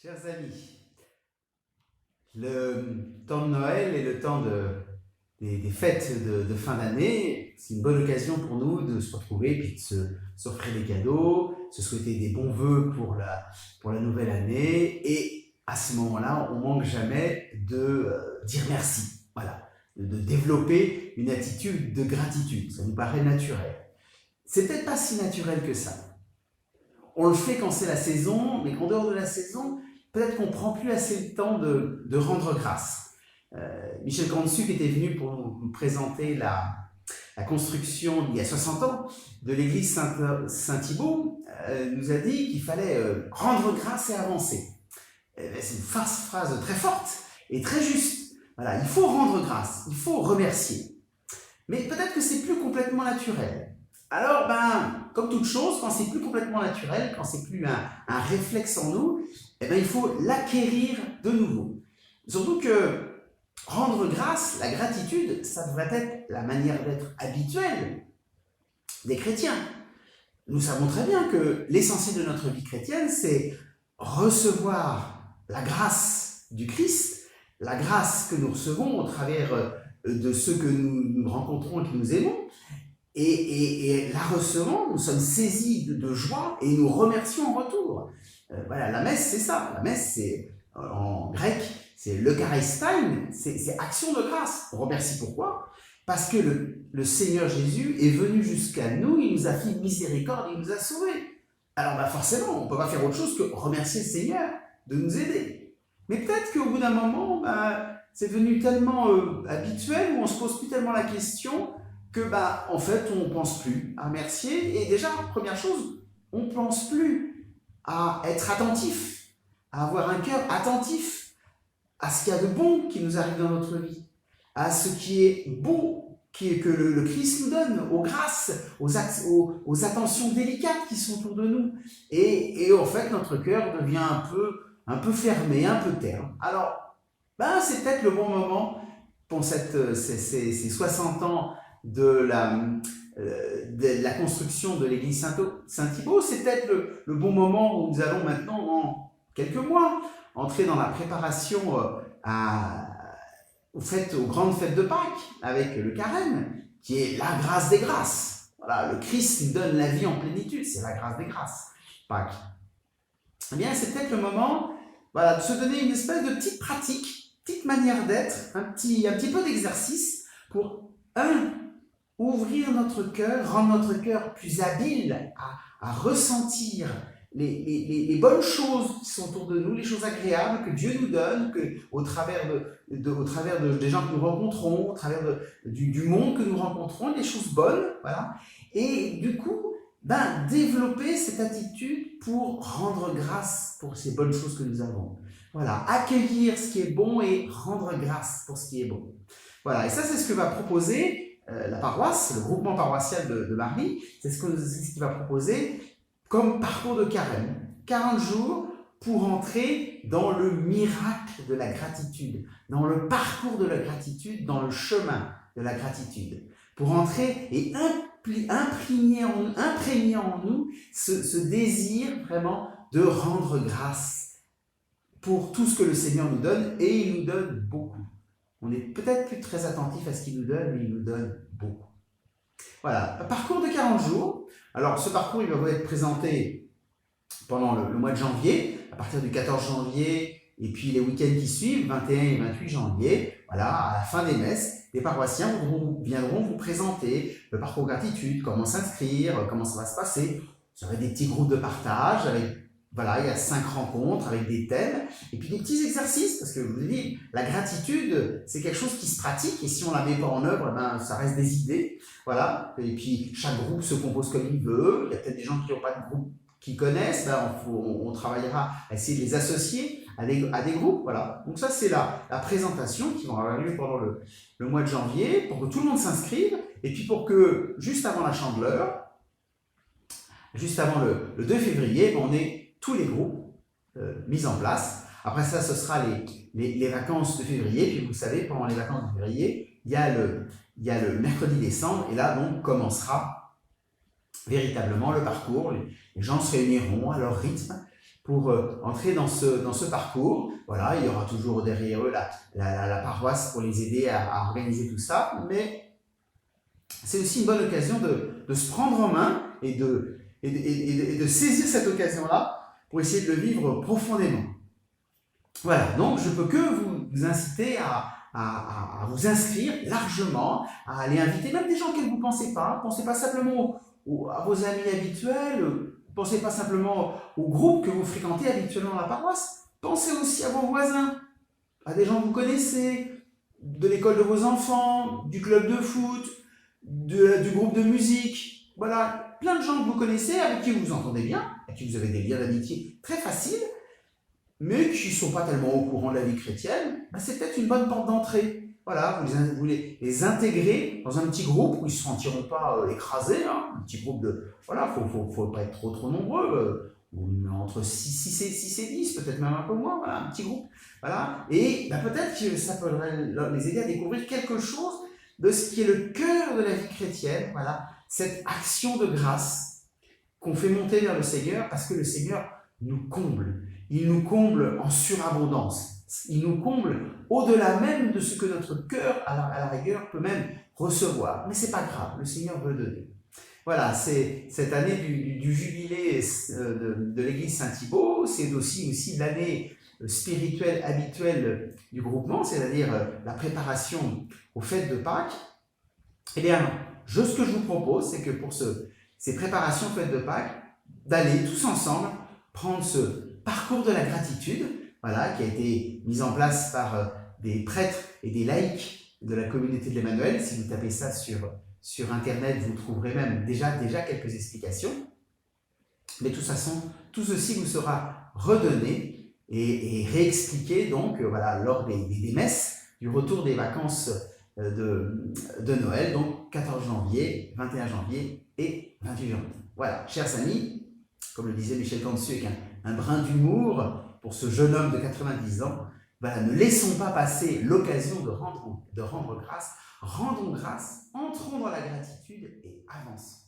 Chers amis, le temps de Noël et le temps des fêtes de fin d'année, c'est une bonne occasion pour nous de se retrouver puis de s'offrir des cadeaux, se souhaiter des bons vœux pour la nouvelle année. Et à ce moment-là, on ne manque jamais de dire merci. Voilà, de développer une attitude de gratitude. Ça nous paraît naturel. C'est peut-être pas si naturel que ça. On le fait quand c'est la saison, mais qu'en dehors de la saison, peut-être qu'on ne prend plus assez le temps de rendre grâce. Michel Grandsuc était venu pour nous présenter la construction, il y a 60 ans, de l'église Saint-Thibault, nous a dit qu'il fallait rendre grâce et avancer. C'est une phrase très forte et très juste. Voilà, il faut rendre grâce, il faut remercier. Mais peut-être que c'est plus complètement naturel. Alors, comme toute chose, quand c'est plus complètement naturel, quand c'est plus un réflexe en nous, il faut l'acquérir de nouveau. Surtout que rendre grâce, la gratitude, ça devrait être la manière d'être habituelle des chrétiens. Nous savons très bien que l'essentiel de notre vie chrétienne, c'est recevoir la grâce du Christ, la grâce que nous recevons au travers de ceux que nous rencontrons et que nous aimons. Et la recevant, nous sommes saisis de joie et nous remercions en retour. Voilà, la messe, c'est ça. La messe, c'est en grec, c'est l'Eucharistin, c'est action de grâce. On remercie pourquoi? Parce que le Seigneur Jésus est venu jusqu'à nous, il nous a fait miséricorde, il nous a sauvés. Alors forcément, on ne peut pas faire autre chose que remercier le Seigneur de nous aider. Mais peut-être qu'au bout d'un moment, c'est devenu tellement habituel, où on ne se pose plus tellement la question, que en fait on ne pense plus à remercier. Et déjà, première chose, on ne pense plus à être attentif, à avoir un cœur attentif à ce qu'il y a de bon qui nous arrive dans notre vie, à ce qui est beau que le Christ nous donne, aux grâces, aux attentions délicates qui sont autour de nous. Et en fait, notre cœur devient un peu fermé, un peu terne. Alors, c'est peut-être le bon moment pour ces 60 ans de la construction de l'église Saint-Thibault. C'est peut-être le bon moment où nous allons maintenant, en quelques mois, entrer dans la préparation aux grandes fêtes de Pâques, avec le carême, qui est la grâce des grâces. Voilà, le Christ nous donne la vie en plénitude, c'est la grâce des grâces, Pâques. Eh bien, c'est peut-être le moment de se donner une espèce de petite pratique, petite manière d'être, un petit peu d'exercice pour, ouvrir notre cœur, rendre notre cœur plus habile à ressentir les bonnes choses qui sont autour de nous, les choses agréables que Dieu nous donne, au travers des gens que nous rencontrons, au travers du monde que nous rencontrons, des choses bonnes, voilà. Et du coup, développer cette attitude pour rendre grâce pour ces bonnes choses que nous avons. Voilà, accueillir ce qui est bon et rendre grâce pour ce qui est bon. Voilà, et ça c'est ce que va proposer la paroisse, le groupement paroissial de Marie. C'est ce qu'il va proposer comme parcours de carême. 40 jours pour entrer dans le miracle de la gratitude, dans le parcours de la gratitude, dans le chemin de la gratitude. Pour entrer et imprégner en nous ce désir vraiment de rendre grâce pour tout ce que le Seigneur nous donne, et il nous donne beaucoup. On est peut-être plus très attentif à ce qu'il nous donne, mais il nous donne beaucoup. Voilà, un parcours de 40 jours. Alors, ce parcours, il va être présenté pendant le mois de janvier, à partir du 14 janvier, et puis les week-ends qui suivent, 21 et 28 janvier. Voilà, à la fin des messes, les paroissiens viendront vous présenter le parcours gratitude, comment s'inscrire, comment ça va se passer. Vous aurez des petits groupes de partage avec... Voilà, il y a 5 rencontres avec des thèmes, et puis des petits exercices, parce que je vous dis, la gratitude, c'est quelque chose qui se pratique, et si on ne la met pas en œuvre, ça reste des idées. Voilà, et puis chaque groupe se compose comme il veut. Il y a peut-être des gens qui n'ont pas de groupe qui connaissent, on travaillera à essayer de les associer à des groupes. Voilà, donc ça c'est la présentation qui va avoir lieu pendant le mois de janvier, pour que tout le monde s'inscrive, et puis pour que, juste avant la Chandeleur, juste avant le 2 février, on ait tous les groupes mis en place. Après ça, ce sera les vacances de février. Puis vous savez, pendant les vacances de février, il y a le mercredi décembre. Et là, donc, commencera véritablement le parcours. Les gens se réuniront à leur rythme pour entrer dans ce parcours. Voilà, il y aura toujours derrière eux la paroisse pour les aider à organiser tout ça, mais c'est aussi une bonne occasion de se prendre en main et de saisir cette occasion-là pour essayer de le vivre profondément. Voilà, donc je peux que vous inciter à vous inscrire largement, à aller inviter même des gens auxquels vous ne pensez pas. Pensez pas simplement à vos amis habituels, pensez pas simplement au groupe que vous fréquentez habituellement dans la paroisse. Pensez aussi à vos voisins, à des gens que vous connaissez, de l'école de vos enfants, du club de foot, du groupe de musique. Voilà, plein de gens que vous connaissez, avec qui vous vous entendez bien, avec qui vous avez des liens d'amitié très faciles, mais qui ne sont pas tellement au courant de la vie chrétienne. Ben, c'est peut-être une bonne porte d'entrée. Voilà, vous les intégrer dans un petit groupe où ils ne se sentiront pas écrasés. Hein, un petit groupe de... Voilà, faut pas être trop nombreux. Entre 6 et 10, peut-être même un peu moins, voilà, un petit groupe. Voilà. Et ben, peut-être que ça peut les aider à découvrir quelque chose de ce qui est le cœur de la vie chrétienne. Voilà, cette action de grâce qu'on fait monter vers le Seigneur, parce que le Seigneur nous comble. Il nous comble en surabondance. Il nous comble au-delà même de ce que notre cœur, à la rigueur, peut même recevoir. Mais c'est pas grave, le Seigneur veut donner. Voilà, c'est cette année du jubilé de l'église Saint-Thibaut, c'est aussi l'année spirituelle habituelle du groupement, c'est-à-dire la préparation aux fêtes de Pâques. Eh bien, ce que je vous propose, c'est que pour ces préparations aux fêtes de Pâques, d'aller tous ensemble prendre ce parcours de la gratitude, voilà, qui a été mis en place par des prêtres et des laïcs de la communauté de l'Emmanuel. Si vous tapez ça sur Internet, vous trouverez même déjà quelques explications. Mais de toute façon, tout ceci vous sera redonné et réexpliqué donc voilà, lors des messes du retour des vacances de Noël, donc 14 janvier, 21 janvier et 28 janvier. Voilà, chers amis, comme le disait Michel Cantu avec un brin d'humour pour ce jeune homme de 90 ans, voilà, ne laissons pas passer l'occasion de rendre grâce. Rendons grâce, entrons dans la gratitude et avançons.